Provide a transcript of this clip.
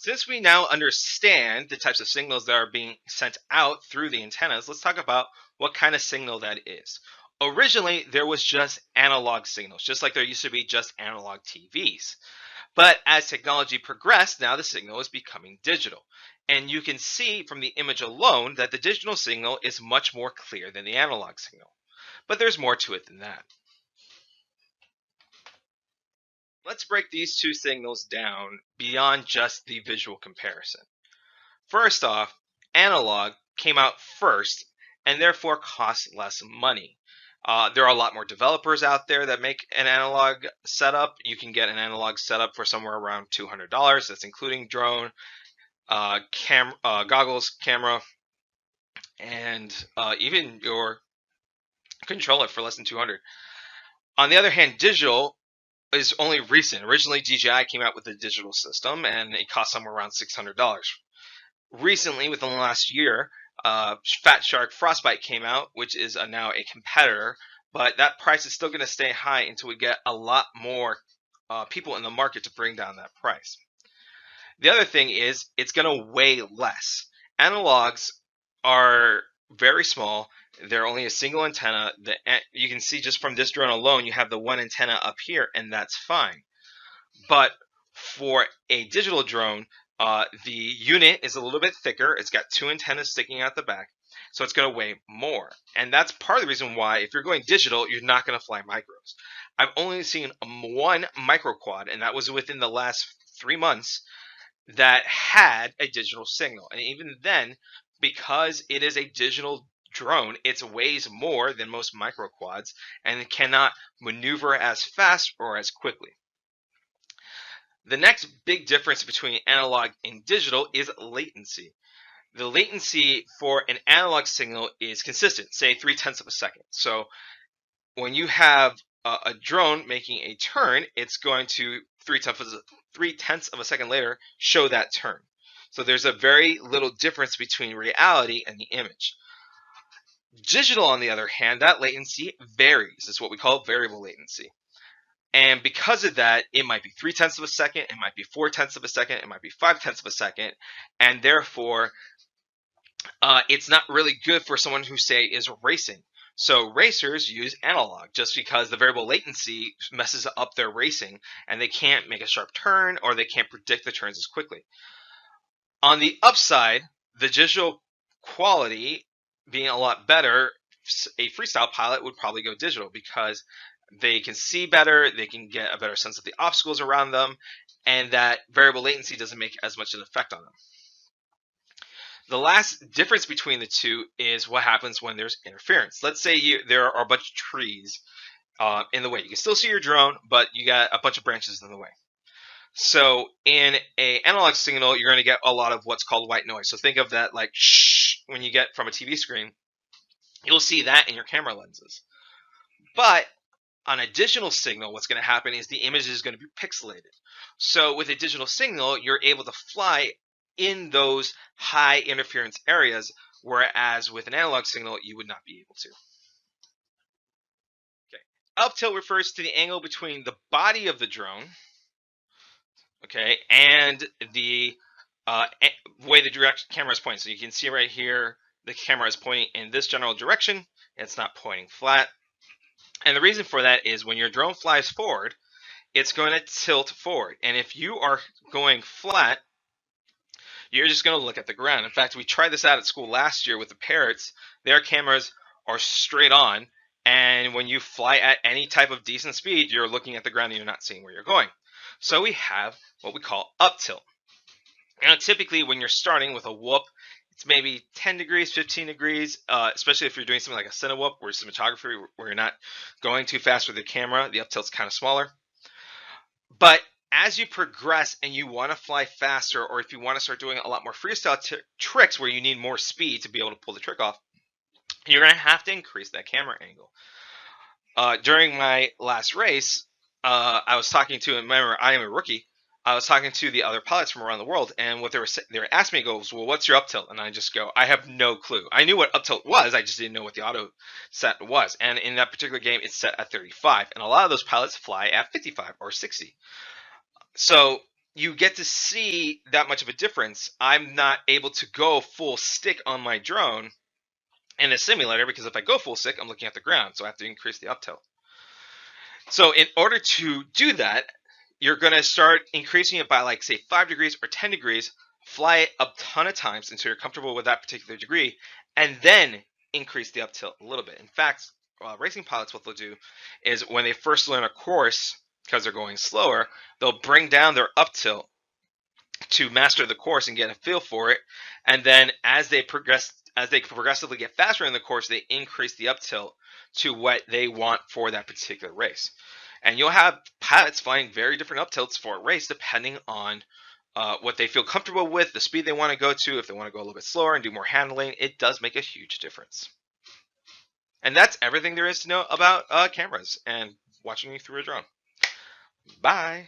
Since we now understand the types of signals that are being sent out through the antennas, let's talk about what kind of signal that is. Originally, there was just analog signals, just like there used to be just analog TVs. But as technology progressed, now the signal is becoming digital. And you can see from the image alone that the digital signal is much more clear than the analog signal. But there's more to it than that. Let's break these two signals down beyond just the visual comparison. First off, analog came out first and therefore costs less money. There are a lot more developers out there that make an analog setup. You can get an analog setup for somewhere around $200. That's including drone, goggles, camera, and even your controller for less than 200. On the other hand, digital is only recent. Originally, DJI came out with a digital system, and it cost somewhere around $600. Recently, within the last year, Fat Shark Frostbite came out, which is now a competitor, but that price is still going to stay high until we get a lot more people in the market to bring down that price. The other thing is it's going to weigh less. Analogs are very small. They're only a single antenna. You can see just from this drone alone, you have the one antenna up here, and that's fine. But for a digital drone, the unit is a little bit thicker. It's got two antennas sticking out the back, so it's going to weigh more. And that's part of the reason why, if you're going digital, you're not going to fly micros. I've only seen one micro quad, and that was within the last 3 months, that had a digital signal. And even then, because it is a digital drone, it weighs more than most micro quads and it cannot maneuver as fast or as quickly. The next big difference between analog and digital is latency. The latency for an analog signal is consistent, say 0.3 of a second. So when you have a drone making a turn, it's going to 0.3 of a second later show that turn. So there's a very little difference between reality and the image. Digital, on the other hand, that latency varies. It's what we call variable latency. And because of that, it might be 0.3 of a second, it might be 0.4 of a second, it might be 0.5 of a second, and therefore it's not really good for someone who, say, is racing. So racers use analog just because the variable latency messes up their racing and they can't make a sharp turn or they can't predict the turns as quickly. On the upside, the digital quality being a lot better, a freestyle pilot would probably go digital because they can see better, they can get a better sense of the obstacles around them, and that variable latency doesn't make as much an effect on them. The last difference between the two is what happens when there's interference. Let's say there are a bunch of trees in the way. You can still see your drone, but you got a bunch of branches in the way. So in an analog signal, you're going to get a lot of what's called white noise. So think of that like shh when you get from a TV screen. You'll see that in your camera lenses. But on a digital signal, what's going to happen is the image is going to be pixelated. So with a digital signal, you're able to fly in those high interference areas, whereas with an analog signal, you would not be able to. Okay. Up tilt refers to the angle between the body of the drone, okay, and the way the camera is pointing. So you can see right here, the camera is pointing in this general direction. It's not pointing flat. And the reason for that is when your drone flies forward, it's going to tilt forward. And if you are going flat, you're just going to look at the ground. In fact, we tried this out at school last year with the parrots. Their cameras are straight on. And when you fly at any type of decent speed, you're looking at the ground and you're not seeing where you're going. So we have what we call up tilt. Now, typically when you're starting with a whoop, it's maybe 10 degrees, 15 degrees, especially if you're doing something like a cine whoop or cinematography where you're not going too fast with the camera. The up tilt's kind of smaller. But as you progress and you want to fly faster, or if you want to start doing a lot more freestyle tricks where you need more speed to be able to pull the trick off, you're going to have to increase that camera angle. During my last race, I was talking to, remember, I am a rookie. I was talking to the other pilots from around the world, and what they were asking me goes, well, what's your up tilt? And I just go, I have no clue. I knew what up tilt was, I just didn't know what the auto set was. And in that particular game, it's set at 35, and a lot of those pilots fly at 55 or 60. So you get to see that much of a difference. I'm not able to go full stick on my drone in a simulator because if I go full stick, I'm looking at the ground, so I have to increase the uptilt. So in order to do that, you're going to start increasing it by like say 5 degrees or 10 degrees, fly it a ton of times until you're comfortable with that particular degree, and then increase the uptilt a little bit. In fact, racing pilots, what they'll do is when they first learn a course, because they're going slower, they'll bring down their uptilt to master the course and get a feel for it. And then as they progressively get faster in the course, they increase the uptilt to what they want for that particular race. And you'll have pilots flying very different uptilts for a race depending on what they feel comfortable with, the speed they want to go to. If they want to go a little bit slower and do more handling, it does make a huge difference. And that's everything there is to know about cameras and watching you through a drone. Bye.